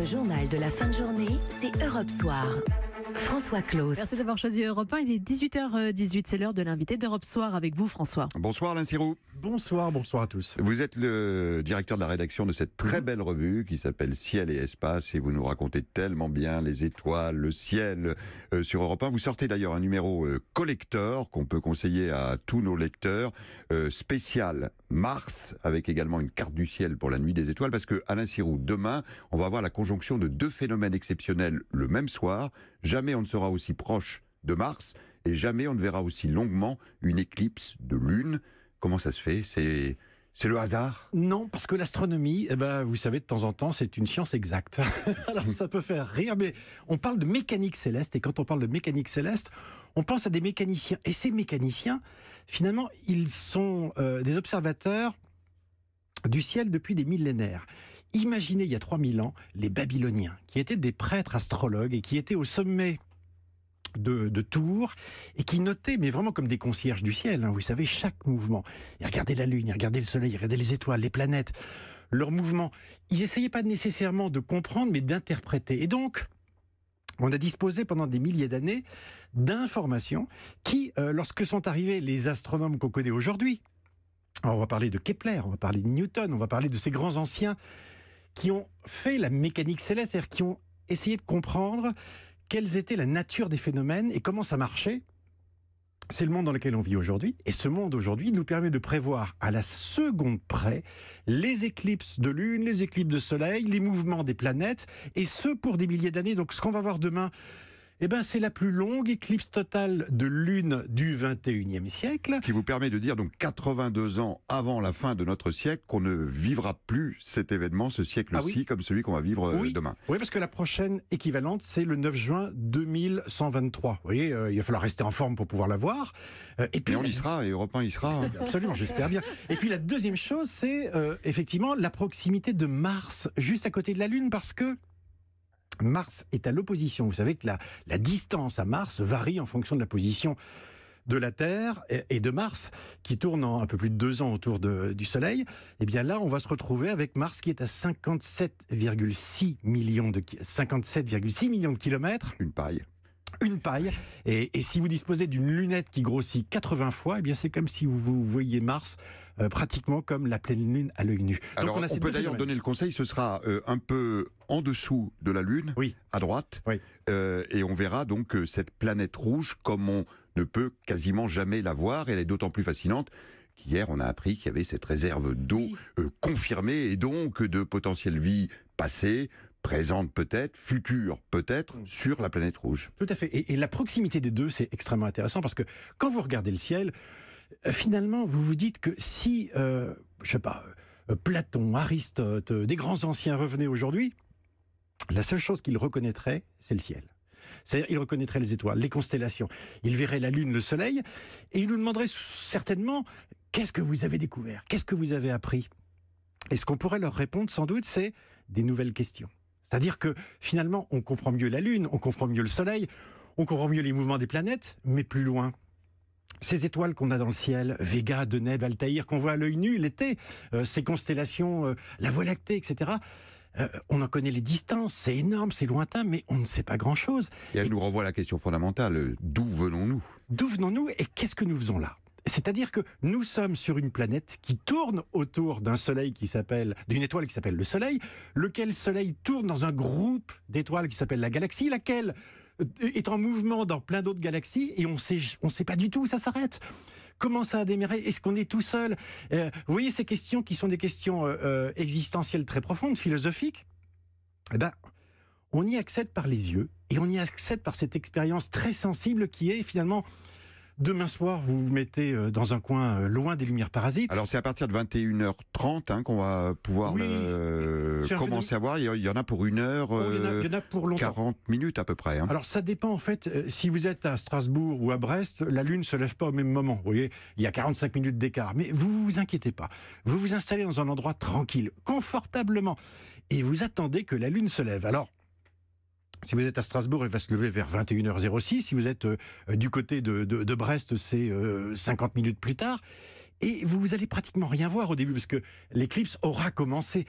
Votre journal de la fin de journée, c'est Europe Soir. François Claus. Merci d'avoir choisi Europe 1. Il est 18h18, c'est l'heure de l'invité d'Europe Soir avec vous, François. Bonsoir Alain Sirou. Bonsoir à tous. Vous êtes le directeur de la rédaction de cette très belle revue qui s'appelle Ciel et Espace et vous nous racontez tellement bien les étoiles, le ciel sur Europe 1. Vous sortez d'ailleurs un numéro collector qu'on peut conseiller à tous nos lecteurs, spécial Mars, avec également une carte du ciel pour la nuit des étoiles, parce que Alain Sirou, demain, on va avoir la conjonction de deux phénomènes exceptionnels le même soir. Jamais on ne sera aussi proche de Mars et jamais on ne verra aussi longuement une éclipse de lune. Comment ça se fait ? C'est le hasard ? Non, parce que l'astronomie, vous savez, de temps en temps, c'est une science exacte. Alors ça peut faire rire, mais on parle de mécanique céleste, et quand on parle de mécanique céleste, on pense à des mécaniciens. Et ces mécaniciens, finalement, ils sont des observateurs du ciel depuis des millénaires. Imaginez, il y a 3000 ans, les Babyloniens, qui étaient des prêtres astrologues et qui étaient au sommet de Tours et qui notaient, mais vraiment comme des concierges du ciel, vous savez, chaque mouvement. Ils regardaient la lune, ils regardaient le soleil, ils regardaient les étoiles, les planètes, leurs mouvements. Ils essayaient pas nécessairement de comprendre, mais d'interpréter. Et donc, on a disposé pendant des milliers d'années d'informations qui, lorsque sont arrivés les astronomes qu'on connaît aujourd'hui, alors on va parler de Kepler, on va parler de Newton, on va parler de ces grands anciens qui ont fait la mécanique céleste, c'est-à-dire qui ont essayé de comprendre quelle était la nature des phénomènes et comment ça marchait. C'est le monde dans lequel on vit aujourd'hui. Et ce monde aujourd'hui nous permet de prévoir à la seconde près les éclipses de lune, les éclipses de soleil, les mouvements des planètes, et ce pour des milliers d'années. Donc ce qu'on va voir demain, c'est la plus longue éclipse totale de lune du 21e siècle. Qui vous permet de dire, donc 82 ans avant la fin de notre siècle, qu'on ne vivra plus cet événement, ce siècle-ci, comme celui qu'on va vivre demain. Oui, parce que la prochaine équivalente, c'est le 9 juin 2123. Vous voyez, il va falloir rester en forme pour pouvoir la voir. Et on y sera, et Europe 1 y sera. Absolument, j'espère bien. Et puis la deuxième chose, c'est effectivement la proximité de Mars, juste à côté de la Lune, parce que Mars est à l'opposition. Vous savez que la distance à Mars varie en fonction de la position de la Terre et de Mars, qui tourne en un peu plus de 2 ans autour du Soleil. Et bien là, on va se retrouver avec Mars qui est à 57,6 millions de kilomètres. Une paille. Et si vous disposez d'une lunette qui grossit 80 fois, c'est comme si vous voyiez Mars pratiquement comme la pleine lune à l'œil nu. Alors on peut d'ailleurs donner le conseil, ce sera un peu en dessous de la Lune, à droite, et on verra donc cette planète rouge comme on ne peut quasiment jamais la voir. Elle est d'autant plus fascinante qu'hier on a appris qu'il y avait cette réserve d'eau confirmée et donc de potentielle vie passée, présente peut-être, future peut-être, sur la planète rouge. Tout à fait. Et la proximité des deux, c'est extrêmement intéressant parce que quand vous regardez le ciel, finalement, vous vous dites que si, Platon, Aristote, des grands anciens revenaient aujourd'hui, la seule chose qu'ils reconnaîtraient, c'est le ciel. C'est-à-dire, ils reconnaîtraient les étoiles, les constellations. Ils verraient la lune, le soleil, et ils nous demanderaient certainement, qu'est-ce que vous avez découvert ? Qu'est-ce que vous avez appris ? Et ce qu'on pourrait leur répondre, sans doute, c'est des nouvelles questions. C'est-à-dire que, finalement, on comprend mieux la lune, on comprend mieux le soleil, on comprend mieux les mouvements des planètes, mais plus loin. Ces étoiles qu'on a dans le ciel, Vega, Deneb, Altaïr, qu'on voit à l'œil nu l'été, ces constellations, la Voie lactée, etc., on en connaît les distances, c'est énorme, c'est lointain, mais on ne sait pas grand-chose. Et elle nous renvoie à la question fondamentale, d'où venons-nous ? D'où venons-nous et qu'est-ce que nous faisons là ? C'est-à-dire que nous sommes sur une planète qui tourne autour d'une étoile qui s'appelle le Soleil, lequel Soleil tourne dans un groupe d'étoiles qui s'appelle la galaxie, laquelle est en mouvement dans plein d'autres galaxies, et on sait pas du tout où ça s'arrête. Comment ça a démarré ? Est-ce qu'on est tout seul ? Vous voyez ces questions qui sont des questions existentielles très profondes, philosophiques. On y accède par les yeux, et on y accède par cette expérience très sensible qui est finalement... Demain soir, vous vous mettez dans un coin loin des lumières parasites. Alors c'est à partir de 21h30 qu'on va pouvoir commencer à voir. Il y en a pour 1 heure, il y en a pour longtemps. 40 minutes à peu près. Alors ça dépend en fait, si vous êtes à Strasbourg ou à Brest, la Lune ne se lève pas au même moment. Vous voyez, il y a 45 minutes d'écart. Mais vous vous inquiétez pas. Vous vous installez dans un endroit tranquille, confortablement. Et vous attendez que la Lune se lève. Alors, si vous êtes à Strasbourg, elle va se lever vers 21h06. Si vous êtes du côté de Brest, c'est 50 minutes plus tard. Et vous allez pratiquement rien voir au début parce que l'éclipse aura commencé.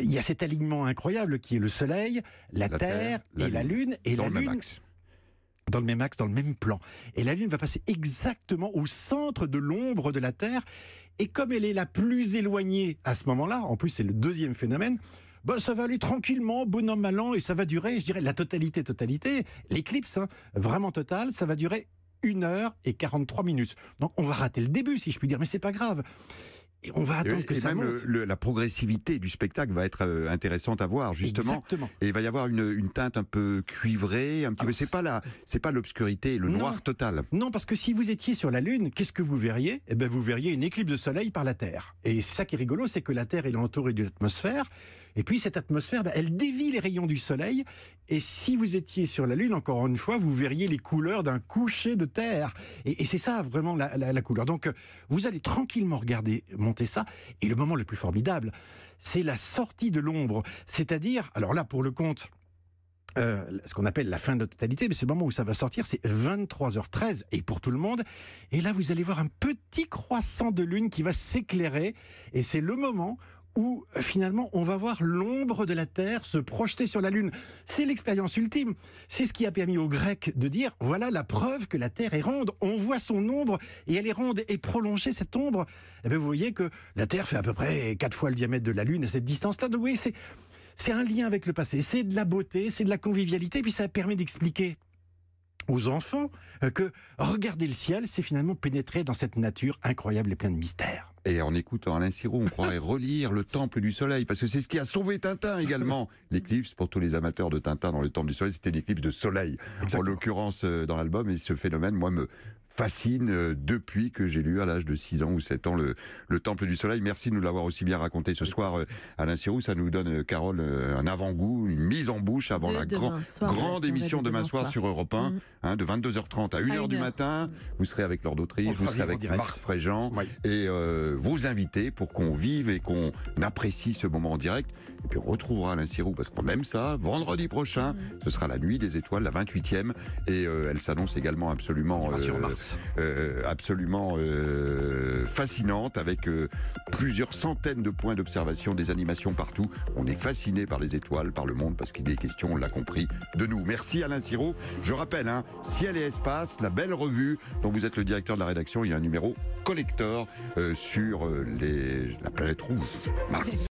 Il y a cet alignement incroyable qui est le Soleil, la Terre et la Lune. Et dans la le même Lune, axe. dans le même axe, dans le même plan. Et la Lune va passer exactement au centre de l'ombre de la Terre. Et comme elle est la plus éloignée à ce moment-là, en plus c'est le deuxième phénomène, ça va aller tranquillement, bon an, mal an, et ça va durer, je dirais, la totalité, l'éclipse, vraiment totale, ça va durer 1h43. Donc on va rater le début, si je puis dire, mais c'est pas grave. Et on va attendre que ça même monte. la progressivité du spectacle va être intéressante à voir, justement. Exactement. Et il va y avoir une teinte un peu cuivrée, un petit peu. C'est pas l'obscurité, le noir total. Non, parce que si vous étiez sur la Lune, qu'est-ce que vous verriez ? Eh bien, vous verriez une éclipse de soleil par la Terre. Et ça qui est rigolo, c'est que la Terre est entourée d'une atmosphère. Et puis cette atmosphère, elle dévie les rayons du soleil. Et si vous étiez sur la Lune, encore une fois, vous verriez les couleurs d'un coucher de terre. Et c'est ça vraiment la couleur. Donc vous allez tranquillement regarder monter ça. Et le moment le plus formidable, c'est la sortie de l'ombre. C'est-à-dire, alors là pour le compte, ce qu'on appelle la fin de totalité, mais c'est le moment où ça va sortir, c'est 23h13, et pour tout le monde. Et là, vous allez voir un petit croissant de lune qui va s'éclairer, et c'est le moment où finalement on va voir l'ombre de la Terre se projeter sur la Lune. C'est l'expérience ultime. C'est ce qui a permis aux Grecs de dire, voilà la preuve que la Terre est ronde. On voit son ombre et elle est ronde. Et prolonger cette ombre, eh bien, vous voyez que la Terre fait à peu près 4 fois le diamètre de la Lune à cette distance-là. Donc oui, c'est un lien avec le passé. C'est de la beauté, c'est de la convivialité. Puis ça permet d'expliquer aux enfants que regarder le ciel, c'est finalement pénétrer dans cette nature incroyable et pleine de mystères. Et en écoutant Alain Sirou, on croirait relire le Temple du Soleil, parce que c'est ce qui a sauvé Tintin également. L'éclipse, pour tous les amateurs de Tintin dans le Temple du Soleil, c'était l'éclipse de soleil, en l'occurrence dans l'album. Et ce phénomène, moi, me fascine depuis que j'ai lu à l'âge de 6 ans ou 7 ans le Temple du Soleil. Merci de nous l'avoir aussi bien raconté ce soir, Alain Sirou. Ça nous donne, Carole, un avant-goût, une mise en bouche avant la grande émission demain soir sur Europe 1, de 22h30 à 1h du matin. Vous serez avec Lord d'Autriche, vous serez avec Marc Fréjean et vos invités pour qu'on vive et qu'on apprécie ce moment en direct. Et puis on retrouvera Alain Sirou parce qu'on aime ça. Vendredi prochain, ce sera la Nuit des Étoiles, la 28e. Et elle s'annonce également absolument fascinante, avec plusieurs centaines de points d'observation, des animations partout. On est fasciné par les étoiles, par le monde, parce qu'il est question, on l'a compris, de nous. Merci Alain Sirou. Je rappelle, Ciel et Espace, la belle revue dont vous êtes le directeur de la rédaction. Il y a un numéro collector sur la planète rouge, Mars.